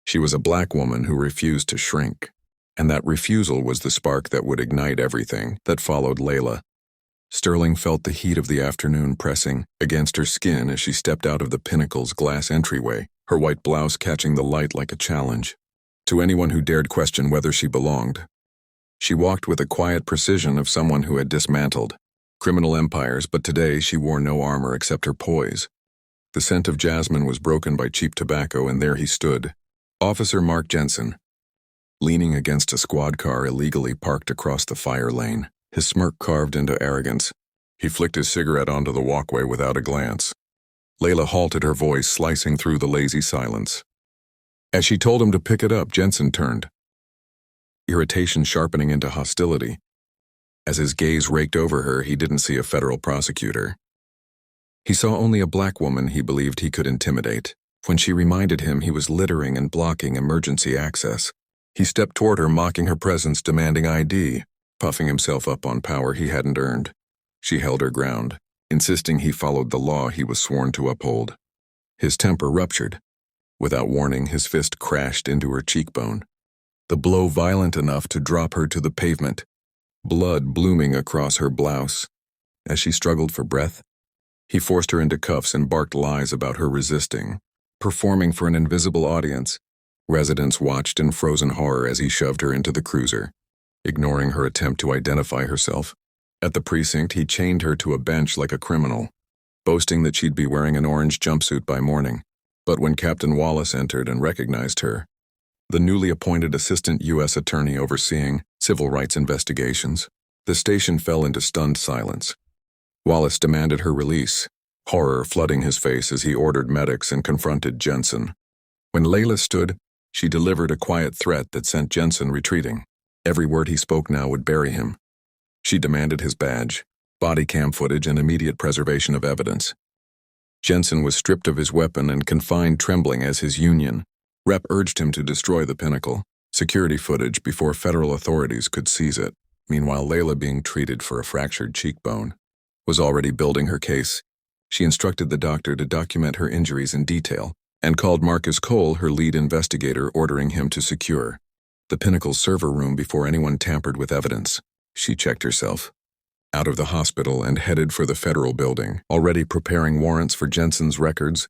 She was a black woman who refused to shrink, and that refusal was the spark that would ignite everything that followed Layla. Sterling felt the heat of the afternoon pressing against her skin as she stepped out of the Pinnacle's glass entryway, her white blouse catching the light like a challenge to anyone who dared question whether she belonged. She walked with the quiet precision of someone who had dismantled criminal empires, but today she wore no armor except her poise. The scent of jasmine was broken by cheap tobacco, and there he stood, Officer Mark Jensen, leaning against a squad car illegally parked across the fire lane, his smirk carved into arrogance. He flicked his cigarette onto the walkway without a glance. Layla halted, her voice slicing through the lazy silence. As she told him to pick it up, Jensen turned, irritation sharpening into hostility. As his gaze raked over her, he didn't see a federal prosecutor. He saw only a black woman he believed he could intimidate. When she reminded him he was littering and blocking emergency access, he stepped toward her, mocking her presence, demanding ID, puffing himself up on power he hadn't earned. She held her ground, insisting he followed the law he was sworn to uphold. His temper ruptured. Without warning, his fist crashed into her cheekbone, the blow violent enough to drop her to the pavement, blood blooming across her blouse. As she struggled for breath, he forced her into cuffs and barked lies about her resisting, performing for an invisible audience. Residents watched in frozen horror as he shoved her into the cruiser, ignoring her attempt to identify herself. At the precinct, he chained her to a bench like a criminal, boasting that she'd be wearing an orange jumpsuit by morning. But when Captain Wallace entered and recognized her, the newly appointed assistant U.S. attorney overseeing civil rights investigations, the station fell into stunned silence. Wallace demanded her release, horror flooding his face as he ordered medics and confronted Jensen. When Layla stood, she delivered a quiet threat that sent Jensen retreating. Every word he spoke now would bury him. She demanded his badge, bodycam footage, and immediate preservation of evidence. Jensen was stripped of his weapon and confined, trembling as his union rep urged him to destroy the Pinnacle security footage before federal authorities could seize it. Meanwhile, Layla, being treated for a fractured cheekbone, was already building her case. She instructed the doctor to document her injuries in detail and called Marcus Cole, her lead investigator, ordering him to secure the Pinnacle's server room before anyone tampered with evidence. She checked herself out of the hospital and headed for the federal building, already preparing warrants for Jensen's records,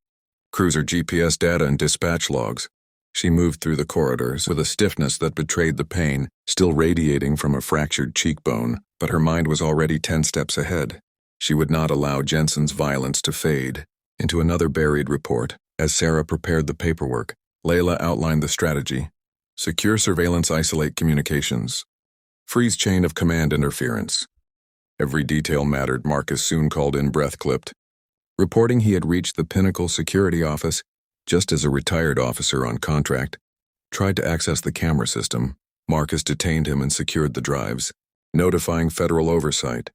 cruiser GPS data, and dispatch logs. She moved through the corridors with a stiffness that betrayed the pain still radiating from a fractured cheekbone, but her mind was already 10 steps ahead. She would not allow Jensen's violence to fade into another buried report. As Sarah prepared the paperwork, Layla outlined the strategy: secure surveillance, isolate communications, freeze chain of command interference. Every detail mattered. Marcus soon called in, breath-clipped, reporting he had reached the Pinnacle security office just as a retired officer on contract tried to access the camera system. Marcus detained him and secured the drives, notifying federal oversight.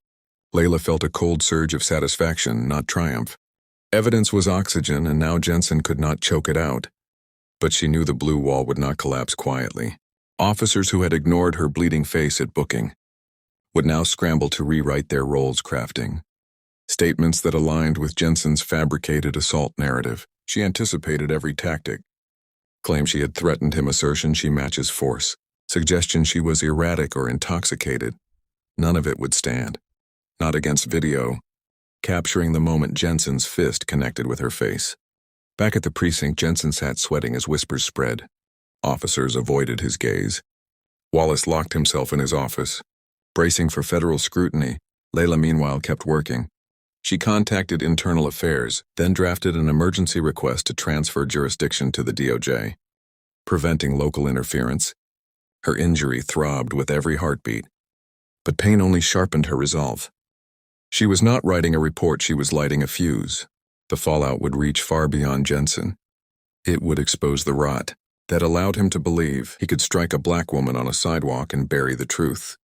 Layla felt a cold surge of satisfaction, not triumph. Evidence was oxygen, and now Jensen could not choke it out. But she knew the blue wall would not collapse quietly. Officers who had ignored her bleeding face at booking would now scramble to rewrite their roles, crafting statements that aligned with Jensen's fabricated assault narrative. She anticipated every tactic. Claim she had threatened him, assertion she matches force, suggestion she was erratic or intoxicated. None of it would stand. Not against video, capturing the moment Jensen's fist connected with her face. Back at the precinct, Jensen sat sweating as whispers spread. Officers avoided his gaze. Wallace locked himself in his office, bracing for federal scrutiny. Layla, meanwhile, kept working. She contacted Internal Affairs, then drafted an emergency request to transfer jurisdiction to the DOJ, preventing local interference. Her injury throbbed with every heartbeat, but pain only sharpened her resolve. She was not writing a report, she was lighting a fuse. The fallout would reach far beyond Jensen. It would expose the rot that allowed him to believe he could strike a black woman on a sidewalk and bury the truth.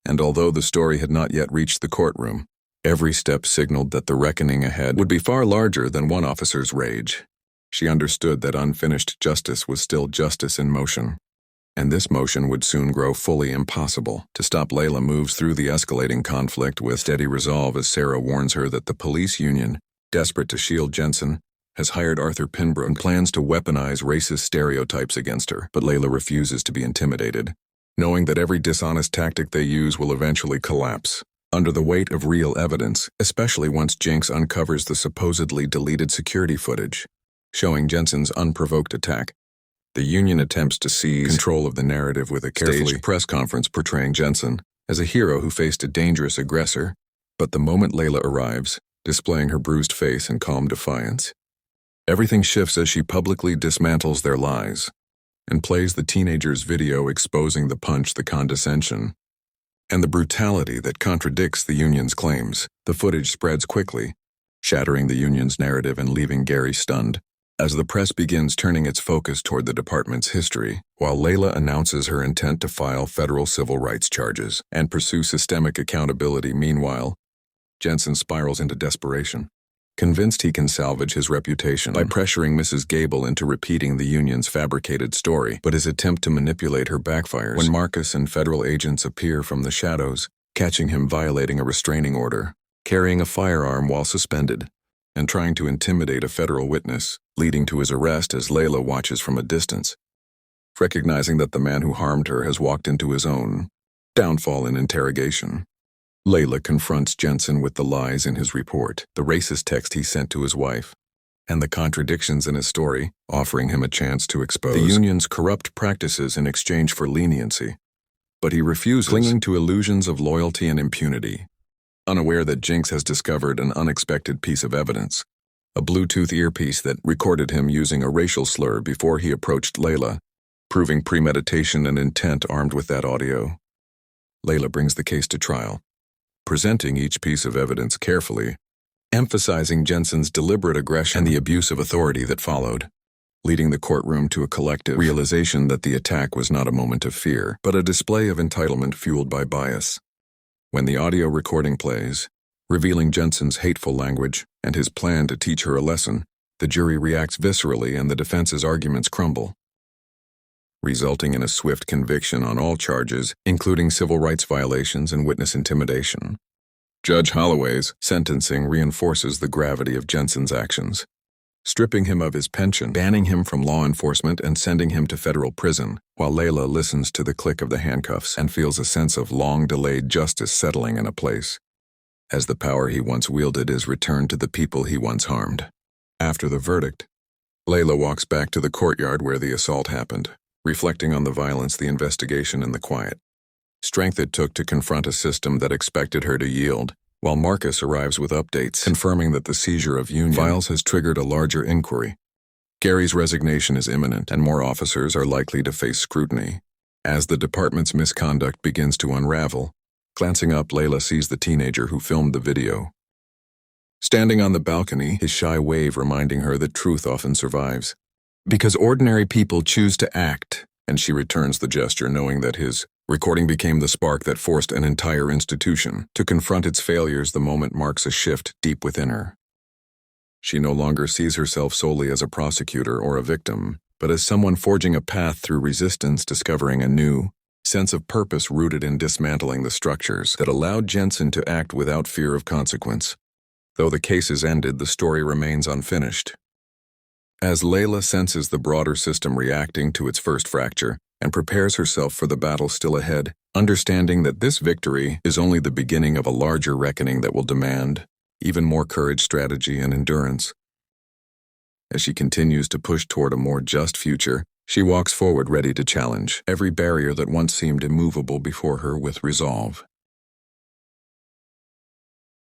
And although the story had not yet reached the courtroom, every step signaled that the reckoning ahead would be far larger than one officer's rage. She understood that unfinished justice was still justice in motion, and this motion would soon grow fully impossible. To stop Layla moves through the escalating conflict with steady resolve as Sarah warns her that the police union, desperate to shield Jensen, has hired Arthur Pinbrook and plans to weaponize racist stereotypes against her, but Layla refuses to be intimidated, knowing that every dishonest tactic they use will eventually collapse under the weight of real evidence, especially once Jinx uncovers the supposedly deleted security footage showing Jensen's unprovoked attack. The Union attempts to seize control of the narrative with a carefully staged press conference portraying Jensen as a hero who faced a dangerous aggressor, but the moment Layla arrives, displaying her bruised face and calm defiance, everything shifts as she publicly dismantles their lies and plays the teenager's video exposing the punch, the condescension, and the brutality that contradicts the Union's claims. The footage spreads quickly, shattering the Union's narrative and leaving Gary stunned. As the press begins turning its focus toward the department's history, while Layla announces her intent to file federal civil rights charges and pursue systemic accountability, meanwhile, Jensen spirals into desperation, convinced he can salvage his reputation by pressuring Mrs. Gable into repeating the Union's fabricated story. But his attempt to manipulate her backfires when Marcus and federal agents appear from the shadows, catching him violating a restraining order, carrying a firearm while suspended, and trying to intimidate a federal witness, leading to his arrest as Layla watches from a distance, recognizing that the man who harmed her has walked into his own downfall in interrogation. Layla confronts Jensen with the lies in his report, the racist text he sent to his wife, and the contradictions in his story, offering him a chance to expose the Union's corrupt practices in exchange for leniency. But he refuses, clinging to illusions of loyalty and impunity, unaware that Jinx has discovered an unexpected piece of evidence, a Bluetooth earpiece that recorded him using a racial slur before he approached Layla, proving premeditation and intent armed with that audio. Layla brings the case to trial, presenting each piece of evidence carefully, emphasizing Jensen's deliberate aggression and the abuse of authority that followed, leading the courtroom to a collective realization that the attack was not a moment of fear, but a display of entitlement fueled by bias. When the audio recording plays, revealing Jensen's hateful language and his plan to teach her a lesson, the jury reacts viscerally and the defense's arguments crumble, resulting in a swift conviction on all charges, including civil rights violations and witness intimidation. Judge Holloway's sentencing reinforces the gravity of Jensen's actions, stripping him of his pension, banning him from law enforcement, and sending him to federal prison, while Layla listens to the click of the handcuffs and feels a sense of long-delayed justice settling in a place, as the power he once wielded is returned to the people he once harmed. After the verdict, Layla walks back to the courtyard where the assault happened, reflecting on the violence, the investigation, and the quiet strength it took to confront a system that expected her to yield, while Marcus arrives with updates confirming that the seizure of Union files has triggered a larger inquiry. Gary's resignation is imminent, and more officers are likely to face scrutiny. As the department's misconduct begins to unravel, glancing up, Layla sees the teenager who filmed the video, standing on the balcony, his shy wave reminding her that truth often survives, because ordinary people choose to act, and she returns the gesture knowing that his recording became the spark that forced an entire institution to confront its failures. The moment marks a shift deep within her. She no longer sees herself solely as a prosecutor or a victim, but as someone forging a path through resistance, discovering a new sense of purpose rooted in dismantling the structures that allowed Jensen to act without fear of consequence. Though the case is ended, the story remains unfinished. As Layla senses the broader system reacting to its first fracture and prepares herself for the battle still ahead, understanding that this victory is only the beginning of a larger reckoning that will demand even more courage, strategy, and endurance. As she continues to push toward a more just future, she walks forward ready to challenge every barrier that once seemed immovable before her with resolve.